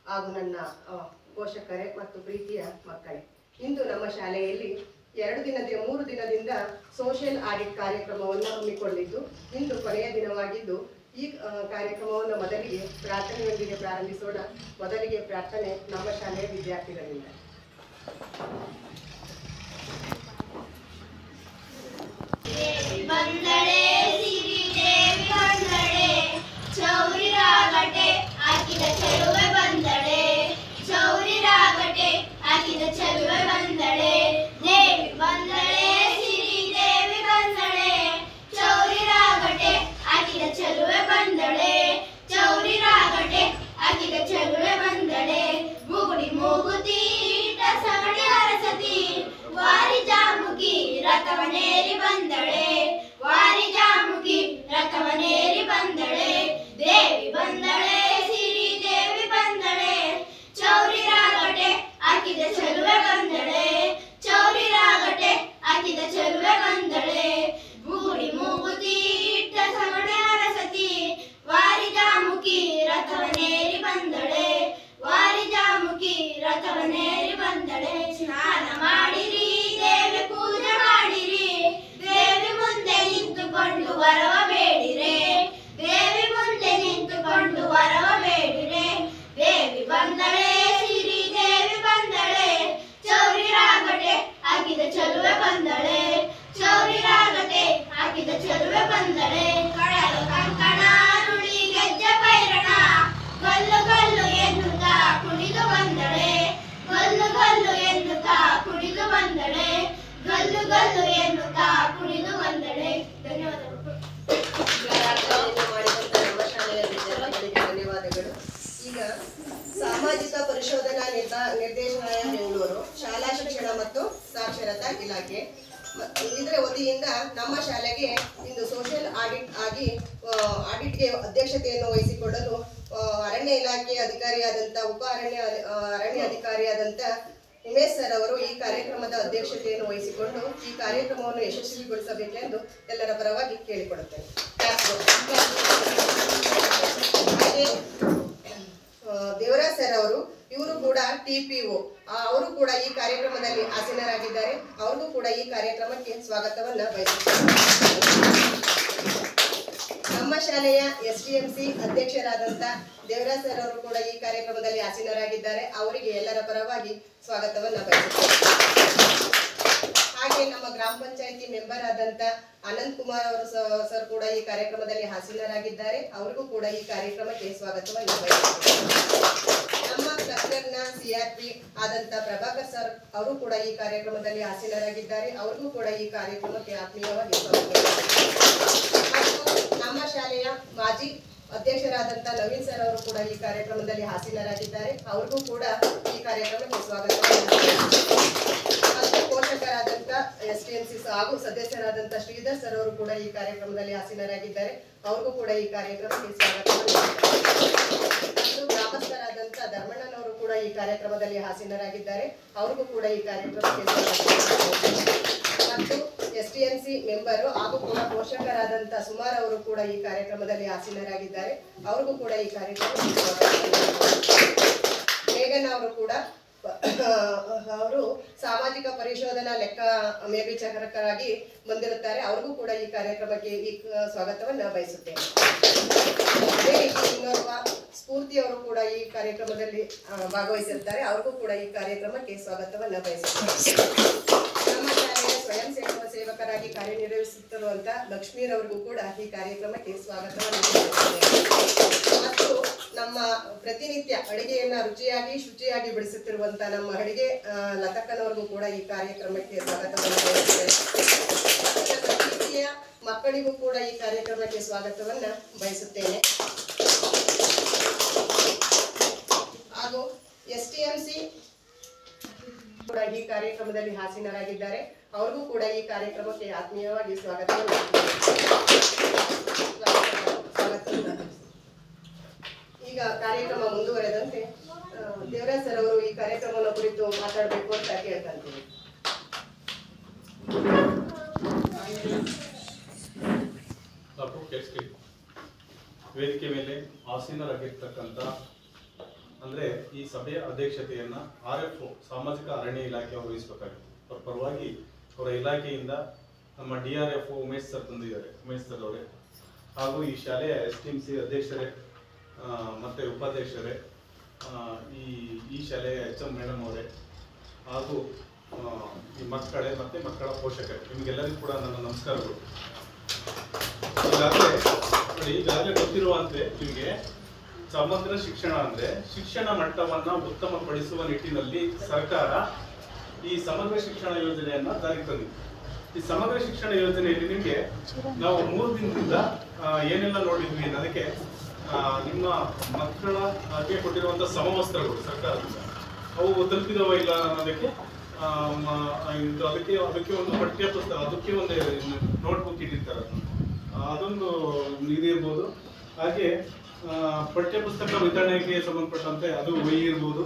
ಹಾಗೂ ನನ್ನ ಪೋಷಕರೇ ಮತ್ತು ಪ್ರೀತಿಯ ಮಕ್ಕಳೇ, ಇಂದು ನಮ್ಮ ಶಾಲೆಯಲ್ಲಿ 3 ದಿನದಿಂದ ಸೋಷಿಯಲ್ ಆಡಿಟ್ ಕಾರ್ಯಕ್ರಮವನ್ನು ಹಮ್ಮಿಕೊಂಡಿದ್ದು ಇಂದು ಕೊನೆಯ ದಿನವಾಗಿದ್ದು ಈ ಕಾರ್ಯಕ್ರಮವನ್ನು ಮೊದಲಿಗೆ ಪ್ರಾರ್ಥನೆಯೊಂದಿಗೆ ಪ್ರಾರಂಭಿಸೋಣ. ಮೊದಲಿಗೆ ಪ್ರಾರ್ಥನೆ ನಮ್ಮ ಶಾಲೆಯ ವಿದ್ಯಾರ್ಥಿಗಳಿಂದ. ಬಂದಳೆ ಸಿರಿ ದೇವಿ ಬಂದಳೆ, ಚೌರಿ ರಾಗಟೆ ಹಾಕಿದ ಚೆಲುವೆ ಬಂದಳೆ, ಚೌರಿ ರಾಗಟೆ ಹಾಕಿದ ಚೆಲುವೆ ಬಂದಳೆ, ದೇವಿ ಬಂದಳೆ ಸಿರಿ ದೇವಿ ಬಂದಳೆ, ಚೌರಿ ರಾಗಟೆ ಹಾಕಿದ ಚೆಲುವೆ ಬಂದಳೆ, ಚೌರಿ ರಾಗಟೆ ಹಾಕಿದ ಚೆಲುವೆ ಬಂದಳೆ, ಮುಗುಡಿ ಮೂಗುತಿ ಸಗಣಿ ಅರಸತಿ, ವಾರಿ ಜಾಮುಗಿ ರಥವನೇರಿ ಬಂದಳೆ, ವಾರಿ ಜಾಮುಗಿ ರಥವನೇರಿ ಬಂದಳೆ, ದೇವಿ ಬಂದಳೆ ಸಿರಿ ದೇವಿ ಬಂದಳೆ, ಚೌರಿ ರಾಗಟೆ ಹಾಕಿದ ಚೆಲುವೆ ಬಂದಳೆ, ಚೌರಿ ರಾಗಟೆ ಹಾಕಿದ ಚೆಲುವೆ ಬಂದಳೆ, ಮುಗುಡಿ ಮೂಗುತಿ ಇಟ್ಟ ಸಗಣಿ ಅರಸತಿ, ವಾರಿ ಜಾಮುಗಿ ರಥವನೇರಿ ಬಂದಳೆ, ವಾರಿ ಜಾಮುಗಿ ರಥವನೇರಿ ಬಂದಳೆ, ಸ್ನಾನ ಮಾಡಿರಿ ದೇವಿ ಪೂಜೆ ಮಾಡಿರಿ, ದೇವಿ ಮುಂದೆ ನಿಂತುಕೊಂಡು ವರವ ಬೇಡಿರೆ, ದೇವಿ ಮುಂದೆ ನಿಂತುಕೊಂಡು ವರವ ಬೇಡಿರೆ, ದೇವಿ ಬಂದಳೆ ಸಿರಿ ದೇವಿ ಬಂದಳೆ, ಚೌರಿ ರಾಗಟೆ ಹಾಕಿದ ಚೆಲುವೆ ಬಂದಳೆ, ಚೌರಿ ರಾಗಟೆ ಹಾಕಿದ ಚೆಲುವೆ ಬಂದಳೆ, ಕಡಲು ಕಂಕಣ ನುಡಿ ಗೆಜ್ಜೆ ಪೈರಣ, ಗಲ್ಲು ಗಲ್ಲು ಎನ್ನುತ್ತಾ ಕುಣಿದು ಬಂದಳೆ, ಗಲ್ಲು ಗಲ್ಲು ಎನ್ನುತ್ತಾ ಕುಣಿದು ಬಂದಳೆ, ಗಲ್ಲು ಗಲ್ಲು ಎನ್ನುತ್ತಾ ಕುಣಿದು ಬಂದಳೆ. ಧನ್ಯವಾದಗಳು. ನಮ್ಮ ಶಾಲೆಯ ವಿದ್ಯಾರ್ಥಿಗಳಿಗೆ ಧನ್ಯವಾದಗಳು. ಈಗ ಸಾಮಾಜಿಕ ಪರಿಶೋಧನಾ ನಿರ್ದೇಶನಾಲಯ ಬೆಂಗಳೂರು, ಶಾಲಾ ಶಿಕ್ಷಣ ಮತ್ತು ಸಾಕ್ಷರತಾ ಇಲಾಖೆ ಇದರ ವತಿಯಿಂದ ನಮ್ಮ ಶಾಲೆಗೆ ಇಂದು ಸೋಷಿಯಲ್ ಆಡಿಟ್ಗೆ ಅಧ್ಯಕ್ಷತೆಯನ್ನು ವಹಿಸಿಕೊಳ್ಳಲು ಅರಣ್ಯ ಇಲಾಖೆಯ ಅಧಿಕಾರಿಯಾದಂಥ ಅರಣ್ಯ ಅಧಿಕಾರಿಯಾದಂಥ ಉಮೇಶ್ ಸರ್ ಅವರು ಈ ಕಾರ್ಯಕ್ರಮದ ಅಧ್ಯಕ್ಷತೆಯನ್ನು ವಹಿಸಿಕೊಂಡು ಈ ಕಾರ್ಯಕ್ರಮವನ್ನು ಯಶಸ್ವಿಗೊಳಿಸಬೇಕೆಂದು ಎಲ್ಲರ ಪರವಾಗಿ ಕೇಳಿಕೊಳ್ಳುತ್ತೇನೆ. ಹಾಗೆ ದೇವರಾಜ್ ಸರ್ ಅವರು, ಇವರು ಕೂಡ TPO, ಅವರು ಕೂಡ ಈ ಕಾರ್ಯಕ್ರಮದಲ್ಲಿ ಆಸೀನರಾಗಿದ್ದಾರೆ. ಅವ್ರಿಗೂ ಕೂಡ ಈ ಕಾರ್ಯಕ್ರಮಕ್ಕೆ ಸ್ವಾಗತವನ್ನ ಬಯಸುತ್ತೇನೆ. ನಮ್ಮ ಶಾಲೆಯ STMC ಅಧ್ಯಕ್ಷರಾದಂಥ ದೇವರಾಜ್ ಸರ್ ಅವರು ಕೂಡ ಈ ಕಾರ್ಯಕ್ರಮದಲ್ಲಿ ಆಸೀನರಾಗಿದ್ದಾರೆ. ಅವರಿಗೆ ಎಲ್ಲರ ಪರವಾಗಿ ಸ್ವಾಗತವನ್ನ ಬಯಸುತ್ತೇನೆ. ಹಾಗೆ ನಮ್ಮ ಗ್ರಾಮ ಪಂಚಾಯಿತಿ ಮೆಂಬರ್ ಆದಂಥ ಅನಂತ್ ಕುಮಾರ್ ಅವರು ಸರ್ ಕೂಡ ಈ ಕಾರ್ಯಕ್ರಮದಲ್ಲಿ ಆಸೀನರಾಗಿದ್ದಾರೆ. ಅವರಿಗೂ ಕೂಡ ಈ ಕಾರ್ಯಕ್ರಮಕ್ಕೆ ಸ್ವಾಗತವನ್ನು ಬಯಸುತ್ತೇನೆ. ನಮ್ಮ ಕ್ಲಸ್ಟರ್ನ CRP ಆದಂಥ ಪ್ರಭಾಕರ್ ಸರ್ ಅವರು ಕೂಡ ಈ ಕಾರ್ಯಕ್ರಮದಲ್ಲಿ ಆಸೀನರಾಗಿದ್ದಾರೆ. ಅವರಿಗೂ ಕೂಡ ಈ ಕಾರ್ಯಕ್ರಮಕ್ಕೆ ಆತ್ಮೀಯವಾಗಿ ಸ್ವಾಗತ. ನಮ್ಮ ಶಾಲೆಯ ಮಾಜಿ ಅಧ್ಯಕ್ಷರಾದಂಥ ನವೀನ್ ಸರ್ ಅವರು ಕೂಡ ಈ ಕಾರ್ಯಕ್ರಮದಲ್ಲಿ ಆಸೀನರಾಗಿದ್ದಾರೆ. ಅವ್ರಿಗೂ ಕೂಡ ಈ ಕಾರ್ಯಕ್ರಮಕ್ಕೆ ಸ್ವಾಗತ. ಮತ್ತು ಪೋಷಕರಾದಂಥ STMC ಹಾಗೂ ಸದಸ್ಯರಾದಂಥ ಶ್ರೀಧರ್ ಸರ್ ಅವರು ಕೂಡ ಈ ಕಾರ್ಯಕ್ರಮದಲ್ಲಿ ಆಸೀನರಾಗಿದ್ದಾರೆ. ಅವ್ರಿಗೂ ಕೂಡ ಈ ಕಾರ್ಯಕ್ರಮಕ್ಕೆ ಸ್ವಾಗತ. ಮತ್ತು ಗ್ರಾಮಸ್ಥರಾದಂಥ ಧರ್ಮಣ್ಣನವರು ಕೂಡ ಈ ಕಾರ್ಯಕ್ರಮದಲ್ಲಿ ಆಸೀನರಾಗಿದ್ದಾರೆ. ಅವ್ರಿಗೂ ಕೂಡ ಈ ಕಾರ್ಯಕ್ರಮಕ್ಕೆ ಸ್ವಾಗತ. ಮತ್ತು STMC ಮೆಂಬರು ಹಾಗೂ ಕೂಡ ಪೋಷಕರಾದಂಥ ಸುಮಾರ್ ಅವರು ಕೂಡ ಈ ಕಾರ್ಯಕ್ರಮದಲ್ಲಿ ಆಸೀನರಾಗಿದ್ದಾರೆ. ಅವ್ರಿಗೂ ಕೂಡ ಈ ಕಾರ್ಯಕ್ರಮಕ್ಕೆ ಮೇಘನ್ ಅವರು ಕೂಡ ಅವರು ಸಾಮಾಜಿಕ ಪರಿಶೋಧನಾ ಲೆಕ್ಕ ಮೇಲ್ವಿಚಾರಕರಾಗಿ ಬಂದಿರುತ್ತಾರೆ. ಅವ್ರಿಗೂ ಕೂಡ ಈ ಕಾರ್ಯಕ್ರಮಕ್ಕೆ ಈ ಸ್ವಾಗತವನ್ನು ಬಯಸುತ್ತೇನೆ. ಅದೇ ರೀತಿ ಇನ್ನೋರ್ವ ಸ್ಫೂರ್ತಿ ಅವರು ಕೂಡ ಈ ಕಾರ್ಯಕ್ರಮದಲ್ಲಿ ಭಾಗವಹಿಸಿರುತ್ತಾರೆ. ಅವ್ರಿಗೂ ಕೂಡ ಈ ಕಾರ್ಯಕ್ರಮಕ್ಕೆ ಸ್ವಾಗತವನ್ನು ಬಯಸುತ್ತೇನೆ. ನಮ್ಮ ಶಾಲೆಯ ಸ್ವಯಂ ಸೇವಕರಾಗಿ ಕಾರ್ಯನಿರ್ವಹಿಸುತ್ತಿರುವಂತ ಲಕ್ಷ್ಮೀರವರಿಗೂ ಕೂಡ ಈ ಕಾರ್ಯಕ್ರಮಕ್ಕೆ ಸ್ವಾಗತವನ್ನು ಮತ್ತು ನಮ್ಮ ಪ್ರತಿನಿತ್ಯ ಅಡಿಗೆಯನ್ನ ರುಚಿಯಾಗಿ ಶುಚಿಯಾಗಿ ಬಿಡಿಸುತ್ತಿರುವಂತ ನಮ್ಮ ಅಡಿಗೆ ಲತಕ್ಕನವರಿಗೂ ಕೂಡ ಈ ಕಾರ್ಯಕ್ರಮಕ್ಕೆ ಸ್ವಾಗತವನ್ನು ಬಯಸುತ್ತೇನೆ. ಪ್ರತಿನಿತ್ಯ ಮಕ್ಕಳಿಗೂ ಕೂಡ ಈ ಕಾರ್ಯಕ್ರಮಕ್ಕೆ ಸ್ವಾಗತವನ್ನ ಬಯಸುತ್ತೇನೆ. ಹಾಗೂ STMC ಕೂಡ ಈ ಕಾರ್ಯಕ್ರಮದಲ್ಲಿ ಆಸೀನರಾಗಿದ್ದಾರೆ. ಅವ್ರಿಗೂ ಕೂಡ ಈ ಕಾರ್ಯಕ್ರಮಕ್ಕೆ ಆತ್ಮೀಯವಾಗಿ ಸ್ವಾಗತವನ್ನು. ಈಗ ಕಾರ್ಯಕ್ರಮ ಮುಂದುವರೆದಂತೆ ದೇವರಾಜ್ ಸರ್ ಅವರು ಈ ಕಾರ್ಯಕ್ರಮದ ಕುರಿತು ಮಾತಾಡಬೇಕು ಅಂತ ಕೇಳ್ಕೊಂತೀನಿ. ವೇದಿಕೆ ಮೇಲೆ ಆಸೀನರಾಗಿರ್ತಕ್ಕಂಥ ಅಂದ್ರೆ ಈ ಸಭೆಯ ಅಧ್ಯಕ್ಷತೆಯನ್ನ RFO ಸಾಮಾಜಿಕ ಅರಣ್ಯ ಇಲಾಖೆ ಅವರು ವಹಿಸಬೇಕಾಗಿತ್ತು. ಅವರ ಪರವಾಗಿ ಅವರ ಇಲಾಖೆಯಿಂದ ನಮ್ಮ DRFO ಉಮೇಶ್ ಸರ್ ತಂದಿದ್ದಾರೆ. ಉಮೇಶ್ ಸರ್ ಅವರೇ ಹಾಗೂ ಈ ಶಾಲೆಯ STMC ಅಧ್ಯಕ್ಷರೇ ಮತ್ತೆ ಉಪಾಧ್ಯಕ್ಷರೇ, ಈ ಶಾಲೆಯ HM ಮೇಡಮ್ ಅವರೇ ಹಾಗೂ ಈ ಮಕ್ಕಳೇ ಮತ್ತೆ ಮಕ್ಕಳ ಪೋಷಕರೇ, ನಿಮಗೆಲ್ಲರಿಗೂ ಕೂಡ ನನ್ನ ನಮಸ್ಕಾರಗಳು. ಈಗಾಗಲೇ ಗೊತ್ತಿರುವಂತೆ ನಿಮಗೆ ಸಮಗ್ರ ಶಿಕ್ಷಣ ಅಂದ್ರೆ ಶಿಕ್ಷಣ ಮಟ್ಟವನ್ನ ಉತ್ತಮಪಡಿಸುವ ನಿಟ್ಟಿನಲ್ಲಿ ಸರ್ಕಾರ ಈ ಸಮಗ್ರ ಶಿಕ್ಷಣ ಯೋಜನೆಯನ್ನ ಜಾರಿಗೆ ತಂದಿದೆ. ಈ ಸಮಗ್ರ ಶಿಕ್ಷಣ ಯೋಜನೆಯಲ್ಲಿ ನಿಮಗೆ ನಾವು 3 ದಿನದಿಂದ ಏನೆಲ್ಲ ನೋಡಿದ್ವಿ ಅನ್ನೋದಕ್ಕೆ ನಿಮ್ಮ ಮಕ್ಕಳಿಗೆ ಕೊಟ್ಟಿರುವಂತಹ ಸಮವಸ್ತ್ರಗಳು ಸರ್ಕಾರದಿಂದ ಅವು ತಲುಪಿದವ ಇಲ್ಲ ಅನ್ನೋದಕ್ಕೆ ಅದಕ್ಕೆ ಒಂದು ಪಠ್ಯ ಪುಸ್ತಕ, ಅದಕ್ಕೆ ಒಂದು ನೋಟ್ಬುಕ್ ಇಟ್ಟಿರ್ತಾರೆ, ಅದೊಂದು ಇದಿರ್ಬೋದು. ಹಾಗೆ ಪಠ್ಯ ಪುಸ್ತಕ ವಿತರಣೆಗೆ ಸಂಬಂಧಪಟ್ಟಂತೆ ಅದು ಇರ್ಬೋದು.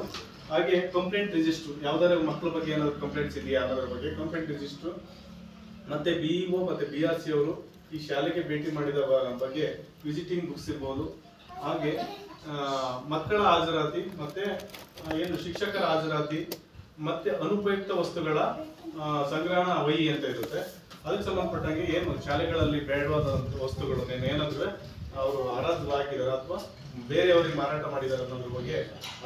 ಹಾಗೆ ಕಂಪ್ಲೇಂಟ್ ರಿಜಿಸ್ಟರ್, ಯಾವ್ದಾದ್ರು ಮಕ್ಕಳ ಬಗ್ಗೆ ಏನಾದ್ರು ಕಂಪ್ಲೇಂಟ್ಸ್ ಇದೆಯಾ ಅನ್ನೋದ್ರ ಬಗ್ಗೆ ಕಂಪ್ಲೇಂಟ್ ರಿಜಿಸ್ಟರ್, ಮತ್ತೆ BEO ಮತ್ತೆ BRC ಅವರು ಈ ಶಾಲೆಗೆ ಭೇಟಿ ಮಾಡಿದ ಬಗ್ಗೆ ವಿಸಿಟಿಂಗ್ ಬುಕ್ಸ್ ಇರ್ಬೋದು. ಹಾಗೆ ಮಕ್ಕಳ ಹಾಜರಾತಿ ಮತ್ತೆ ಏನು ಶಿಕ್ಷಕರ ಹಾಜರಾತಿ ಮತ್ತೆ ಅನುಪಯುಕ್ತ ವಸ್ತುಗಳ ಸಂಗ್ರಹಣಾ ವಹಿ ಅಂತ ಇರುತ್ತೆ. ಅದಕ್ಕೆ ಸಂಬಂಧಪಟ್ಟಂಗೆ ಏನು ಶಾಲೆಗಳಲ್ಲಿ ಬೇಡವಾದ ವಸ್ತುಗಳು ಏನಂದ್ರೆ ಅವರು ಹರಾಜಾಗಿದ್ದಾರೆ ಅಥವಾ ಬೇರೆಯವರಿಗೆ ಮಾರಾಟ ಮಾಡಿದ್ದಾರೆ ಅನ್ನೋದ್ರ ಬಗ್ಗೆ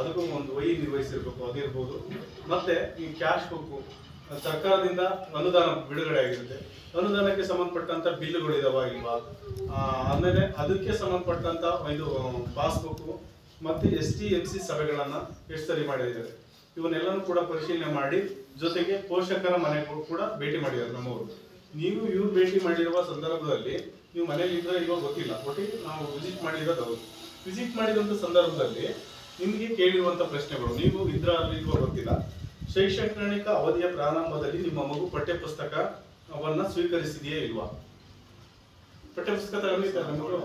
ಅದಕ್ಕೂ ಒಂದು ವಹಿ ನಿರ್ವಹಿಸಿರ್ಬೇಕು, ಅದಿರ್ಬೋದು. ಮತ್ತೆ ಈ ಕ್ಯಾಶ್ ಬುಕ್ ಸರ್ಕಾರದಿಂದ ಅನುದಾನ ಬಿಡುಗಡೆ ಆಗಿರುತ್ತೆ, ಅನುದಾನಕ್ಕೆ ಸಂಬಂಧಪಟ್ಟಂತ ಬಿಲ್ಗಳು ಇದಾವ ಇಲ್ವಾ, ಆಮೇಲೆ ಅದಕ್ಕೆ ಸಂಬಂಧಪಟ್ಟಂತ ಇದು ಪಾಸ್ಬುಕ್ ಮತ್ತೆ STMC ಸಭೆಗಳನ್ನ ಎಷ್ಟು ಸರಿ ಮಾಡಿದ್ದಾರೆ ಇವನ್ನೆಲ್ಲನೂ ಕೂಡ ಪರಿಶೀಲನೆ ಮಾಡಿ, ಜೊತೆಗೆ ಪೋಷಕರ ಮನೆಗೂ ಕೂಡ ಭೇಟಿ ಮಾಡಿದ್ದಾರೆ ನಮ್ಮವರು. ನೀವು ಇವ್ರು ಭೇಟಿ ಮಾಡಿರುವ ಸಂದರ್ಭದಲ್ಲಿ ನೀವು ಮನೇಲಿ ಇದ್ರೆ ಇವಾಗ ಗೊತ್ತಿಲ್ಲ, ಒಟ್ಟಿಗೆ ನಾವು ವಿಸಿಟ್ ಮಾಡಿರೋದು. ವಿಸಿಟ್ ಮಾಡಿದಂತ ಸಂದರ್ಭದಲ್ಲಿ ನಿಮ್ಗೆ ಕೇಳಿರುವಂತ ಪ್ರಶ್ನೆಗಳು, ನೀವು ಇದ್ರ ಅಲ್ಲಿ ಇಲ್ವಾ ಗೊತ್ತಿಲ್ಲ, ಶೈಕ್ಷಣಿಕ ಅವಧಿಯ ಪ್ರಾರಂಭದಲ್ಲಿ ನಿಮ್ಮ ಮಗು ಪಠ್ಯ ಪುಸ್ತಕವನ್ನ ಸ್ವೀಕರಿಸಿದೆಯೇ ಇಲ್ವಾ? ಪಠ್ಯ ಪುಸ್ತಕ ತಗೊಂಡಿದ್ದಾರೆ ಮಕ್ಕಳು?